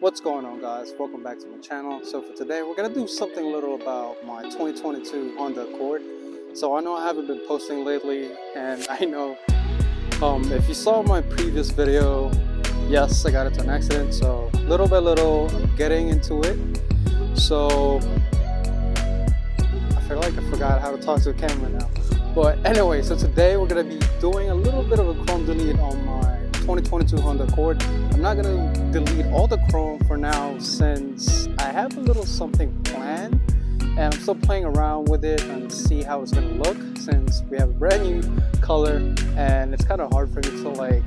What's going on, guys? Welcome back to my channel. So for today we're gonna do something a little about my 2022 Honda Accord. So I know I haven't been posting lately, and I know if you saw my previous video, yes, I got into an accident, so little by little I'm getting into it. So I feel like I forgot how to talk to the camera now. But anyway, so today we're gonna be doing a little bit of a chrome delete on my 2022 Honda Accord. I'm not gonna delete all the chrome for now since I have a little something planned, and I'm still playing around with it and see how it's gonna look since we have a brand new color, and it's kind of hard for me to like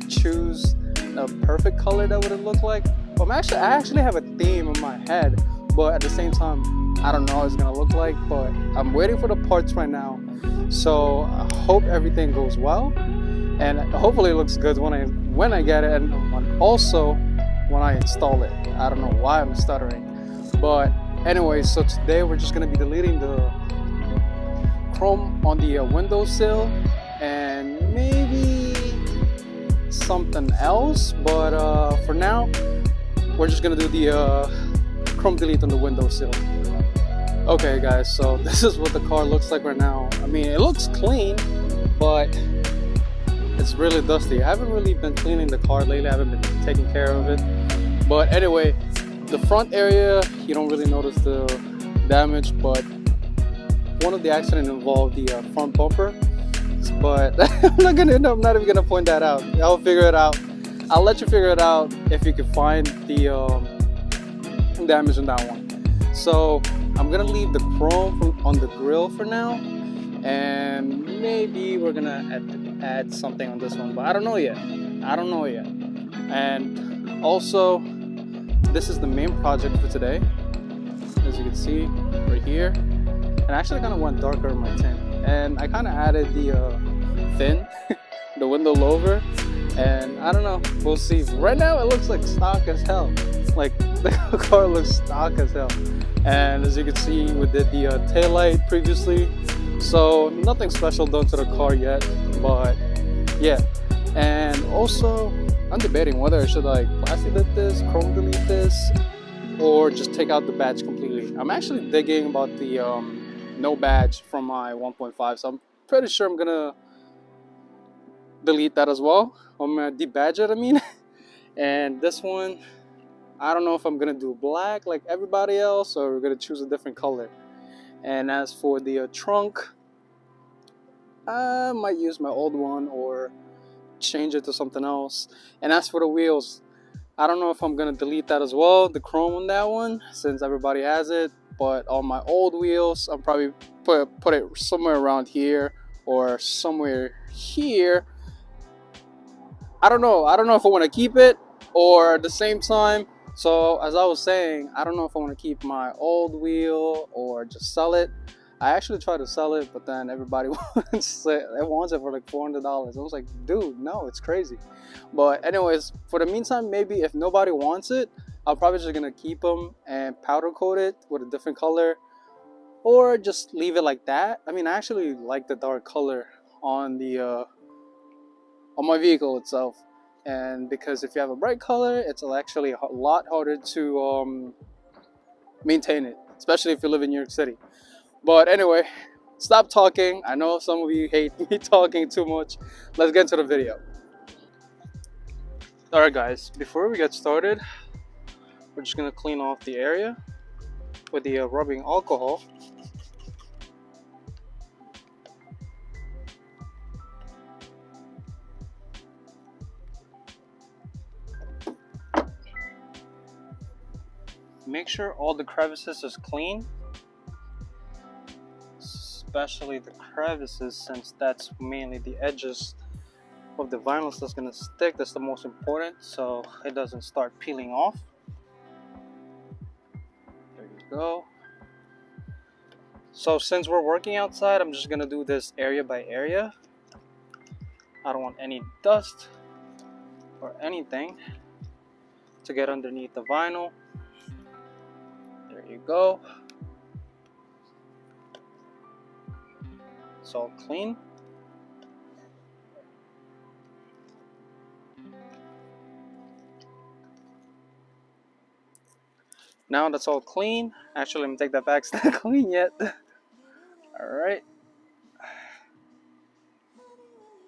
choose a perfect color that would it look like. But I actually have a theme in my head, but at the same time I don't know what it's gonna look like. But I'm waiting for the parts right now, so I hope everything goes well. And hopefully it looks good when I get it, and also when I install it. I don't know why I'm stuttering, but anyway, so today we're just gonna be deleting the chrome on the windowsill and maybe something else, but for now we're just gonna do the chrome delete on the windowsill. Okay guys, so this is what the car looks like right now. I mean, it looks clean, but it's really dusty. I haven't really been cleaning the car lately. I haven't been taking care of it. But anyway, the front area, you don't really notice the damage, but one of the accidents involved the front bumper. But I'm not even gonna point that out. I'll figure it out. I'll let you figure it out if you can find the damage on that one. So I'm gonna leave the chrome on the grill for now, and maybe we're gonna add something on this one, but I don't know yet. And also, this is the main project for today, as you can see right here. And I actually kind of went darker in my tint, and I kind of added the fin, the window lower, and I don't know, we'll see. Right now it looks like stock as hell. Like the car looks stock as hell. And as you can see, we did the taillight previously, so nothing special done to the car yet, but yeah. And also I'm debating whether I should like plastic delete this, chrome delete this, or just take out the badge completely. I'm actually digging about the no badge from my 1.5, so I'm pretty sure I'm gonna delete that as well. I'm gonna debadge it, I mean. And this one, I don't know if I'm gonna do black like everybody else, or we're gonna choose a different color. And as for the trunk, I might use my old one or change it to something else. And as for the wheels, I don't know if I'm gonna delete that as well, the chrome on that one, since everybody has it. But on my old wheels, I'll probably put it somewhere around here or somewhere here. I don't know if I want to keep it or at the same time. So as I was saying, I don't know if I want to keep my old wheel or just sell it. I actually tried to sell it, but then everybody wants it for like $400. I was like, dude, no, it's crazy. But anyways, for the meantime, maybe if nobody wants it, I'm probably just gonna keep them and powder coat it with a different color, or just leave it like that. I mean, I actually like the dark color on the on my vehicle itself, and because if you have a bright color, it's actually a lot harder to maintain it, especially if you live in New York City. But anyway, stop talking. I know some of you hate me talking too much. Let's get into the video. Alright guys, before we get started, we're just gonna clean off the area with the rubbing alcohol. Make sure all the crevices is clean, especially the crevices, since that's mainly the edges of the vinyl that's gonna stick. That's the most important, so it doesn't start peeling off. There you go. So since we're working outside, I'm just gonna do this area by area. I don't want any dust or anything to get underneath the vinyl. There you go. It's all clean. Now that's all clean. Actually, let me take that back. It's not clean yet. All right.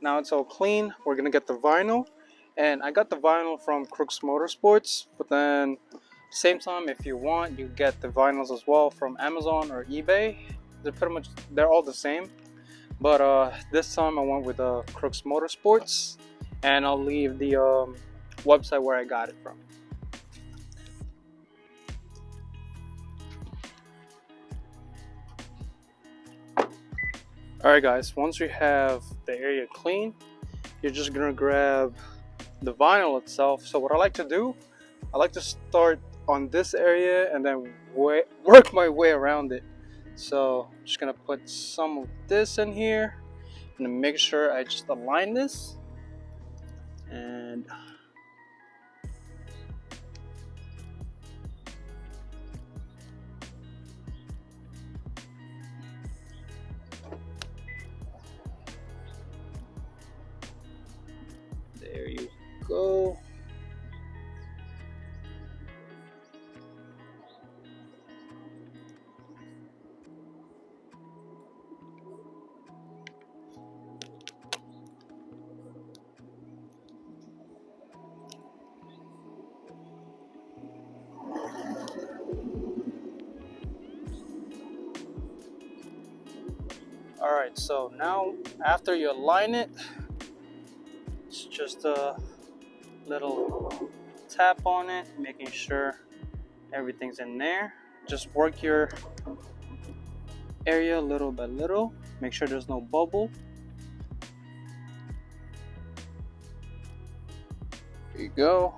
Now it's all clean. We're gonna get the vinyl, and I got the vinyl from Crooks Motorsports. But then, same time, if you want, you get the vinyls as well from Amazon or eBay. They're all the same. But this time I went with Crooks Motorsports, and I'll leave the website where I got it from. Alright guys, once you have the area clean, you're just gonna grab the vinyl itself. So what I like to do, I like to start on this area and then work my way around it. So I'm just gonna put some of this in here and make sure I just align this, and there you go. Alright, so now after you align it, it's just a little tap on it, making sure everything's in there. Just work your area little by little. Make sure there's no bubble. There you go.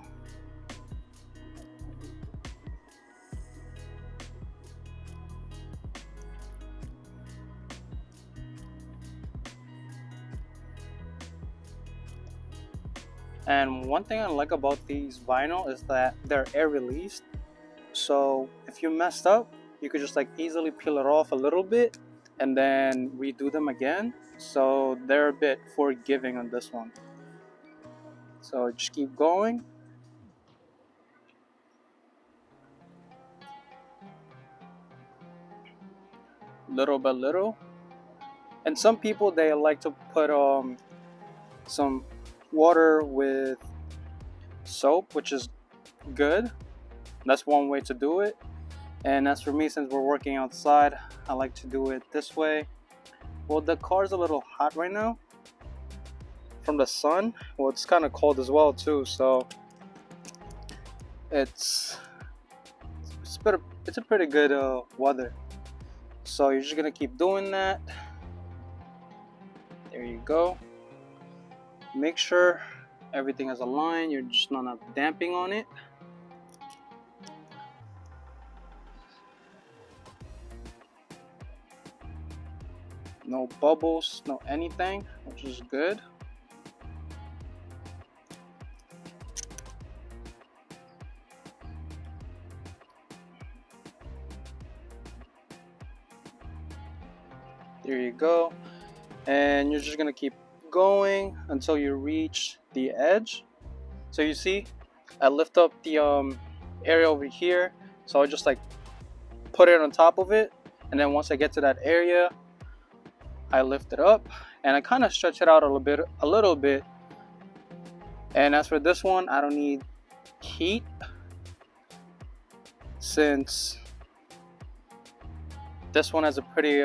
And one thing I like about these vinyl is that they're air released. So if you messed up, you could just like easily peel it off a little bit and then redo them again. So they're a bit forgiving on this one. So just keep going. Little by little. And some people, they like to put some water with soap, which is good. That's one way to do it. And as for me, since we're working outside, I like to do it this way. Well, the car's a little hot right now from the sun. Well, it's kind of cold as well too, so it's a pretty good weather. So you're just gonna keep doing that. There you go. Make sure everything is aligned. You're just not damping on it. No bubbles, no anything, which is good. There you go. And you're just gonna keep going until you reach the edge. So you see, I lift up the area over here. So I just like put it on top of it, and then once I get to that area, I lift it up and I kind of stretch it out a little bit. And as for this one, I don't need heat since this one has a pretty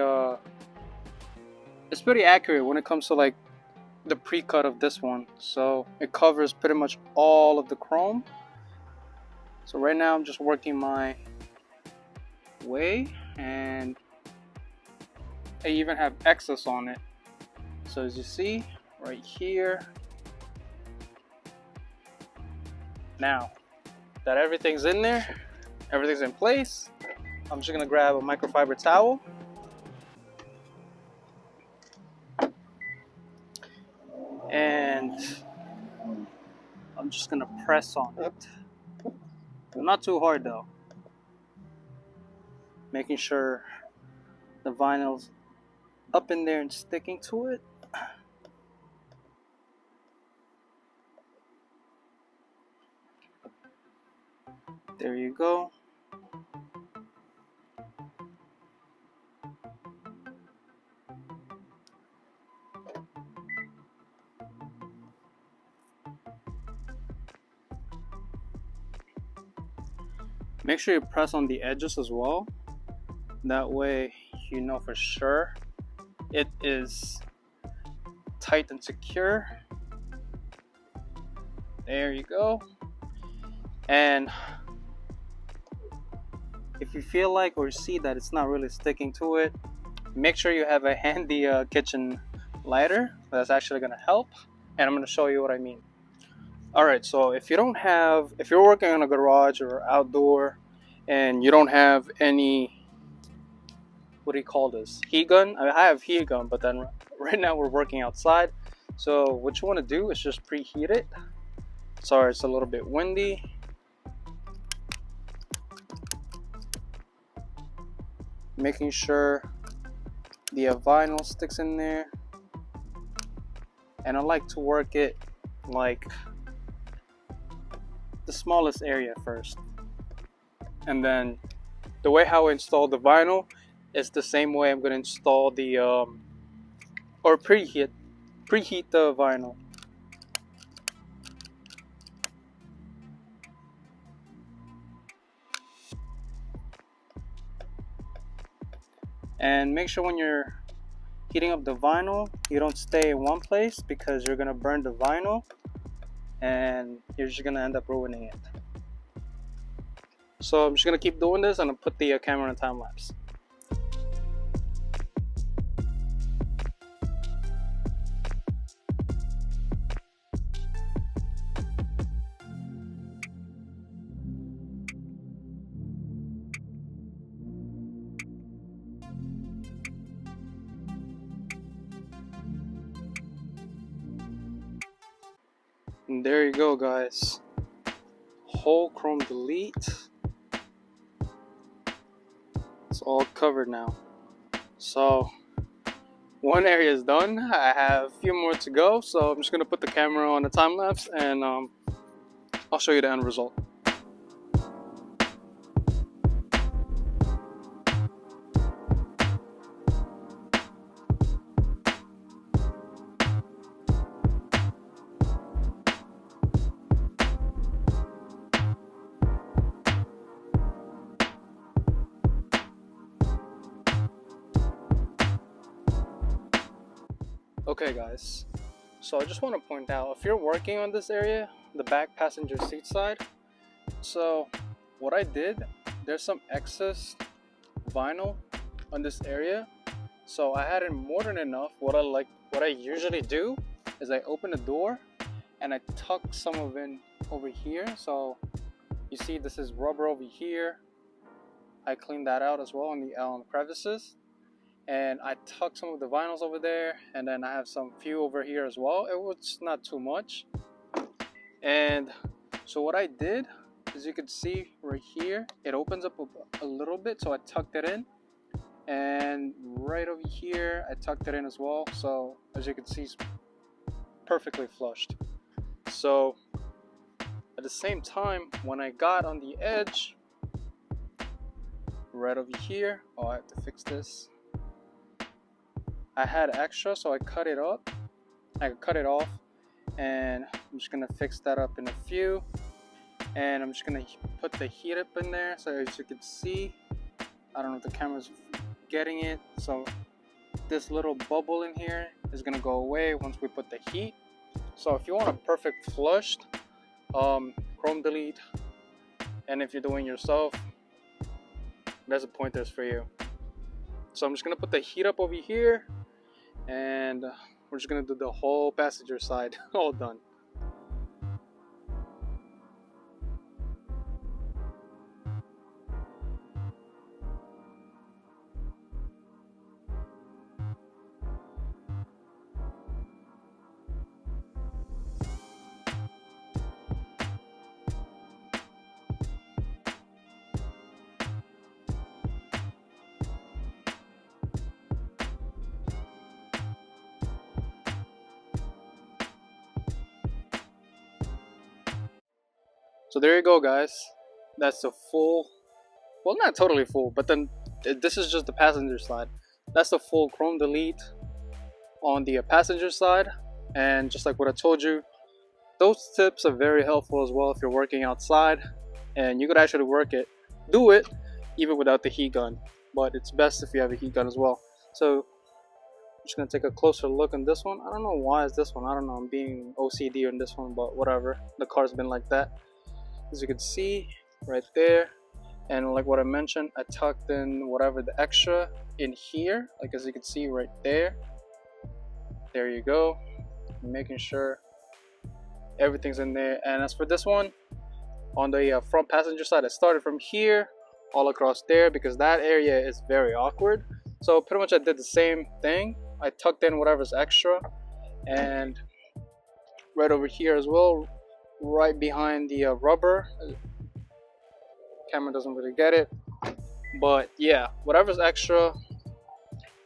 it's pretty accurate when it comes to like the pre-cut of this one. So it covers pretty much all of the chrome. So right now I'm just working my way, and I even have excess on it. So as you see right here, now that everything's in there, everything's in place, I'm just gonna grab a microfiber towel and I'm just gonna press on it. Not too hard though. Making sure the vinyl's up in there and sticking to it. There you go. Make sure you press on the edges as well. That way you know for sure it is tight and secure. There you go. And if you feel like or see that it's not really sticking to it, make sure you have a handy kitchen lighter. That's actually going to help, and I'm going to show you what I mean. Alright, so if you're working in a garage or outdoor and you don't have any, what do you call this, heat gun? I have heat gun, but then right now we're working outside, so what you want to do is just preheat it. Sorry, it's a little bit windy. Making sure the vinyl sticks in there, and I like to work it like the smallest area first, and then the way how I install the vinyl is the same way I'm going to install the or preheat the vinyl. And make sure when you're heating up the vinyl, you don't stay in one place, because you're going to burn the vinyl and you're just going to end up ruining it. So I'm just going to keep doing this, and I'll put the camera in time lapse. And there you go, guys. Whole chrome delete. It's all covered now. So one area is done. I have a few more to go, so I'm just gonna put the camera on the time lapse, and I'll show you the end result. Okay guys, so I just want to point out, if you're working on this area, the back passenger seat side, so what I did, there's some excess vinyl on this area, so I had it more than enough. What I usually do is I open the door and I tuck some of it over here. So you see this is rubber over here. I cleaned that out as well in the crevices. And I tucked some of the vinyls over there, and then I have some few over here as well. It was not too much. And so what I did, as you can see right here, it opens up a little bit, so I tucked it in. And right over here, I tucked it in as well. So as you can see, it's perfectly flushed. So at the same time, when I got on the edge, right over here, oh, I have to fix this. I had extra, so I cut it up. I cut it off, and I'm just gonna fix that up in a few. And I'm just gonna put the heat up in there, so as you can see, I don't know if the camera's getting it. So this little bubble in here is gonna go away once we put the heat. So if you want a perfect flushed chrome delete, and if you're doing yourself, there's a pointers for you. So I'm just gonna put the heat up over here, and we're just gonna do the whole passenger side all done. So there you go, guys. That's the full, well, not totally full, but then this is just the passenger side. That's the full chrome delete on the passenger side. And just like what I told you, those tips are very helpful as well if you're working outside, and you could actually work it do it even without the heat gun, but it's best if you have a heat gun as well. So I'm just gonna take a closer look on this one. I don't know why it's this one. I don't know, I'm being OCD on this one, but whatever. The car's been like that. As you can see right there, and like what I mentioned, I tucked in whatever the extra in here, like as you can see right there. There you go. Making sure everything's in there. And as for this one, on the front passenger side, I started from here all across there because that area is very awkward. So pretty much I did the same thing. I tucked in whatever's extra, and right over here as well, right behind the rubber. Camera doesn't really get it, but yeah, whatever's extra,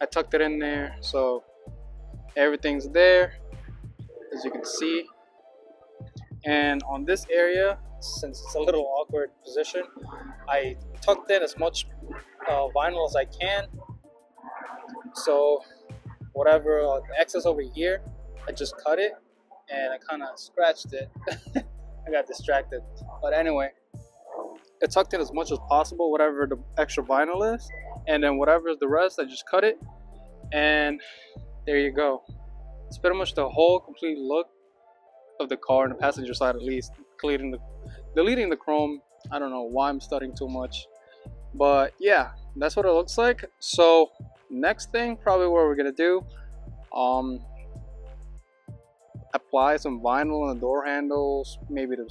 I tucked it in there, so everything's there, as you can see. And on this area, since it's a little awkward position, I tucked in as much vinyl as I can. So whatever excess over here, I just cut it, and I kind of scratched it. I got distracted, but anyway, I tucked in as much as possible, whatever the extra vinyl is, and then whatever is the rest, I just cut it, and there you go. It's pretty much the whole complete look of the car on the passenger side, at least deleting the chrome. I don't know why I'm studying too much, but yeah, that's what it looks like. So next thing, probably what we're gonna do, apply some vinyl on the door handles, maybe the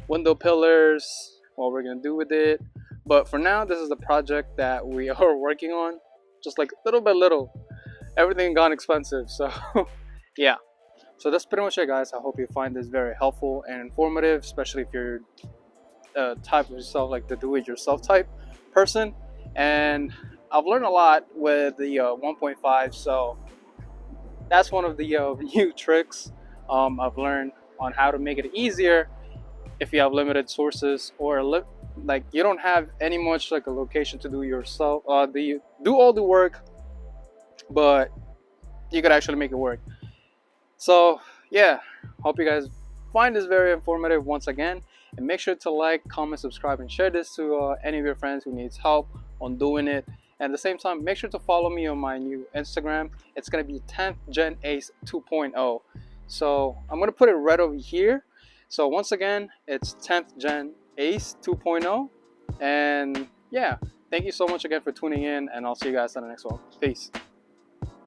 window pillars, what we're gonna do with it. But for now, this is the project that we are working on, just like little by little. Everything got expensive, so yeah. So that's pretty much it, guys. I hope you find this very helpful and informative, especially if you're type of yourself, like the do-it-yourself type person. And I've learned a lot with the 1.5, so that's one of the new tricks I've learned on how to make it easier if you have limited sources, or like you don't have any much like a location to do yourself. Do all the work, but you could actually make it work. So yeah, hope you guys find this very informative once again, and make sure to like, comment, subscribe, and share this to any of your friends who needs help on doing it. And at the same time, make sure to follow me on my new Instagram. It's gonna be 10th Gen Ace 2.0. So I'm gonna put it right over here. So once again, it's 10th Gen Ace 2.0. And yeah, thank you so much again for tuning in, and I'll see you guys on the next one. Peace.